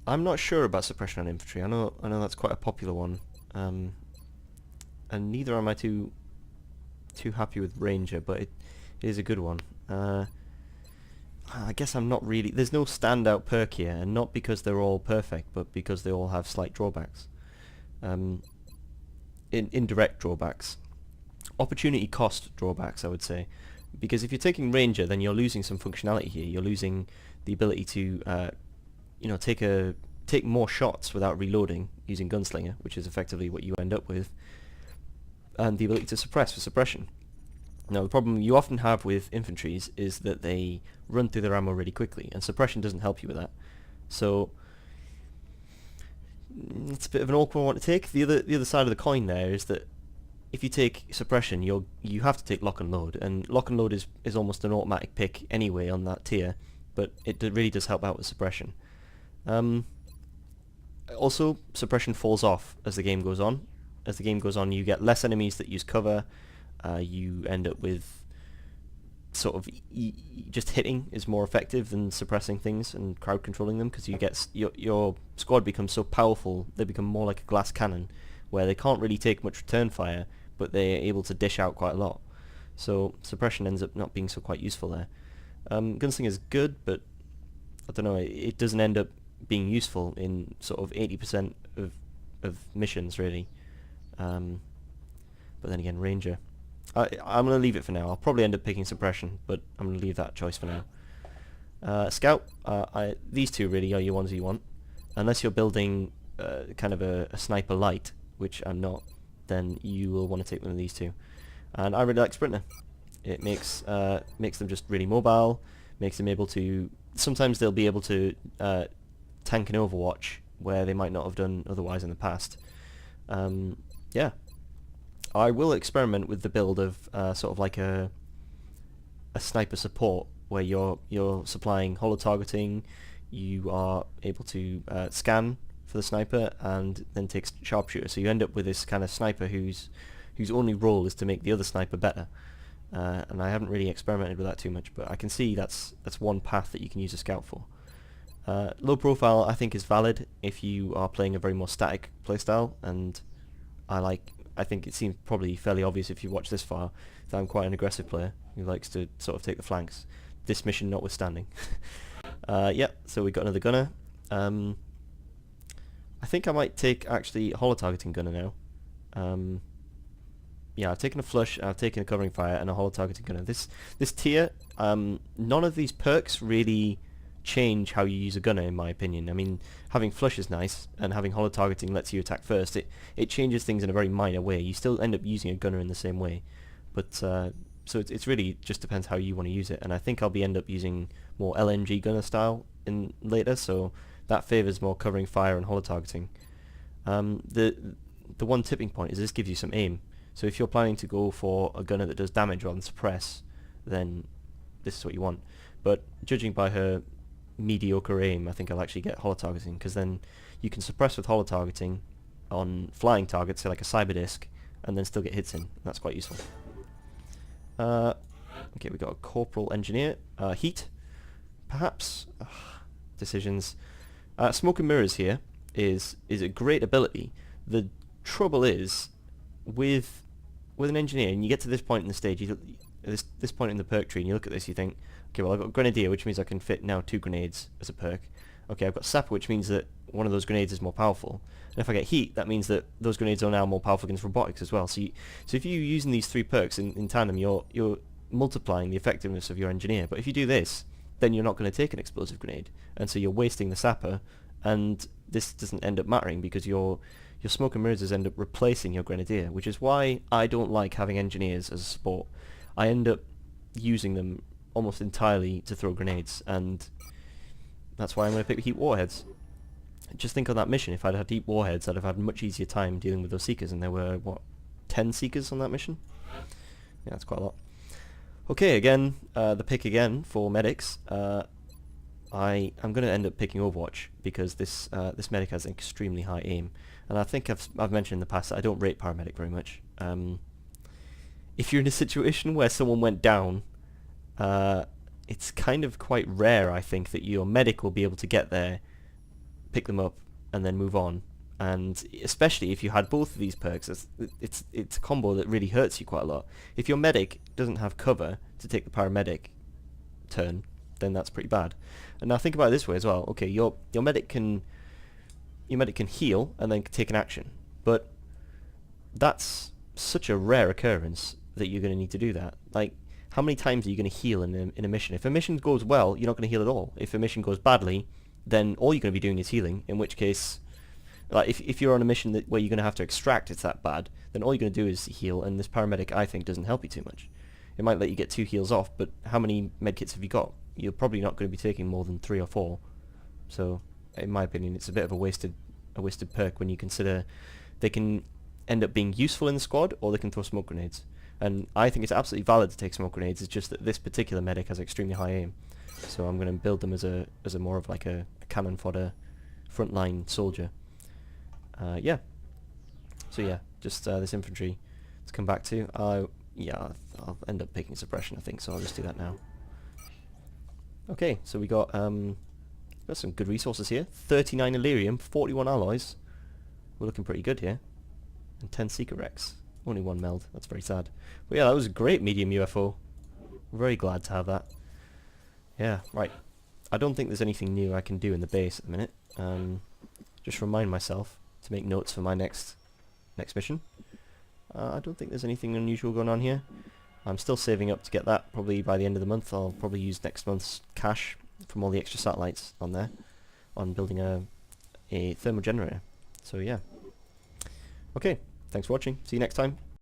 not sure about suppression on infantry. I know that's quite a popular one. And neither am I too happy with ranger, but it is a good one. I guess I'm not really... There's no standout perk here, and not because they're all perfect, but because they all have slight drawbacks. Indirect drawbacks. Opportunity cost drawbacks, I would say. Because if you're taking ranger, then you're losing some functionality here. You're losing the ability to, take more shots without reloading using gunslinger, which is effectively what you end up with, and the ability to suppress for suppression. Now, the problem you often have with infantries is that they run through their ammo really quickly, and suppression doesn't help you with that. So it's a bit of an awkward one to take. The other side of the coin there is that if you take suppression, you have to take lock and load is almost an automatic pick anyway on that tier, but it really does help out with suppression. Also, suppression falls off as the game goes on. As the game goes on, you get less enemies that use cover. You end up with sort of just hitting is more effective than suppressing things and crowd controlling them, because you get your squad becomes so powerful they become more like a glass cannon, where they can't really take much return fire, but they're able to dish out quite a lot. So suppression ends up not being so quite useful there. Gunslinger is good, but I don't know, it doesn't end up being useful in sort of 80% of missions really. But then again, ranger. I'm going to leave it for now. I'll probably end up picking suppression, but I'm going to leave that choice for now. Scout, these two really are your ones you want. Unless you're building kind of a sniper light, which I'm not, then you will want to take one of these two. And I really like Sprinter. It makes them just really mobile, makes them able to... Sometimes they'll be able to tank an Overwatch where they might not have done otherwise in the past. Yeah. I will experiment with the build of sort of like a sniper support where you're supplying holo targeting, you are able to scan for the sniper and then take sharpshooter. So you end up with this kind of sniper whose only role is to make the other sniper better. And I haven't really experimented with that too much, but I can see that's one path that you can use a scout for. Low profile I think is valid if you are playing a very more static playstyle, and I think it seems probably fairly obvious if you watch this far that I'm quite an aggressive player who likes to sort of take the flanks, this mission notwithstanding. Yeah, so we got another gunner. I think I might take actually a holo targeting gunner now. Yeah, I've taken a flush, I've taken a covering fire, and a holo targeting gunner. This tier, none of these perks really change how you use a gunner, in my opinion. I mean, having flush is nice, and having holo targeting lets you attack first. It changes things in a very minor way. You still end up using a gunner in the same way, but so it's really just depends how you want to use it. And I think I'll end up using more LNG gunner style in later, so that favors more covering fire and holo targeting. The one tipping point is this gives you some aim. So if you're planning to go for a gunner that does damage rather than suppress, then this is what you want. But judging by her mediocre aim, I think I'll actually get holo targeting, because then you can suppress with holo targeting on flying targets, say like a cyber disc, and then still get hits in. That's quite useful. Okay, we got a corporal engineer. Heat, perhaps. Decisions. Smoke and mirrors here is a great ability. The trouble is with an engineer, and you get to this point in the stage, this point in the perk tree, and you look at this, you think, okay, well I've got Grenadier, which means I can fit now 2 grenades as a perk. Okay, I've got Sapper, which means that one of those grenades is more powerful. And if I get Heat, that means that those grenades are now more powerful against robotics as well. So if you're using these 3 perks in tandem, you're multiplying the effectiveness of your engineer. But if you do this, then you're not going to take an explosive grenade, and so you're wasting the Sapper, and this doesn't end up mattering because your smoke and mirrors end up replacing your grenadier, which is why I don't like having engineers as a support. I end up using them almost entirely to throw grenades, and that's why I'm going to pick heat warheads. Just think on that mission, if I'd had heat warheads, I'd have had a much easier time dealing with those seekers, and there were, what, 10 seekers on that mission? Yeah, that's quite a lot. Okay, again, the pick again for medics. I'm going to end up picking Overwatch because this medic has an extremely high aim, and I think I've mentioned in the past that I don't rate paramedic very much. If you're in a situation where someone went down, it's kind of quite rare, I think, that your medic will be able to get there, pick them up, and then move on. And especially if you had both of these perks, it's a combo that really hurts you quite a lot. If your medic doesn't have cover to take the paramedic turn, then that's pretty bad. And now think about it this way as well. Okay, your medic can heal and then take an action, but that's such a rare occurrence that you're going to need to do that. Like, how many times are you going to heal in a mission? If a mission goes well, you're not going to heal at all. If a mission goes badly, then all you're going to be doing is healing, in which case, like if you're on a mission where you're going to have to extract, it's that bad, then all you're going to do is heal, and this paramedic, I think, doesn't help you too much. It might let you get 2 heals off, but how many medkits have you got? You're probably not going to be taking more than 3 or 4. So, in my opinion, it's a bit of a wasted perk when you consider they can end up being useful in the squad, or they can throw smoke grenades. And I think it's absolutely valid to take smoke grenades. It's just that this particular medic has extremely high aim, so I'm going to build them as a more of like a cannon fodder frontline soldier. Yeah. So yeah, just this infantry to come back to. Yeah, I'll end up picking suppression, I think, so I'll just do that now. Okay, so we got some good resources here. 39 Illyrium, 41 alloys. We're looking pretty good here. And 10 Seeker Rex. Only 1 meld. That's very sad. But yeah, that was a great medium UFO. Very glad to have that. Yeah, right. I don't think there's anything new I can do in the base at the minute. Just remind myself to make notes for my next mission. I don't think there's anything unusual going on here. I'm still saving up to get that. Probably by the end of the month I'll probably use next month's cash from all the extra satellites on there, on building a thermal generator. So yeah. Okay, thanks for watching. See you next time.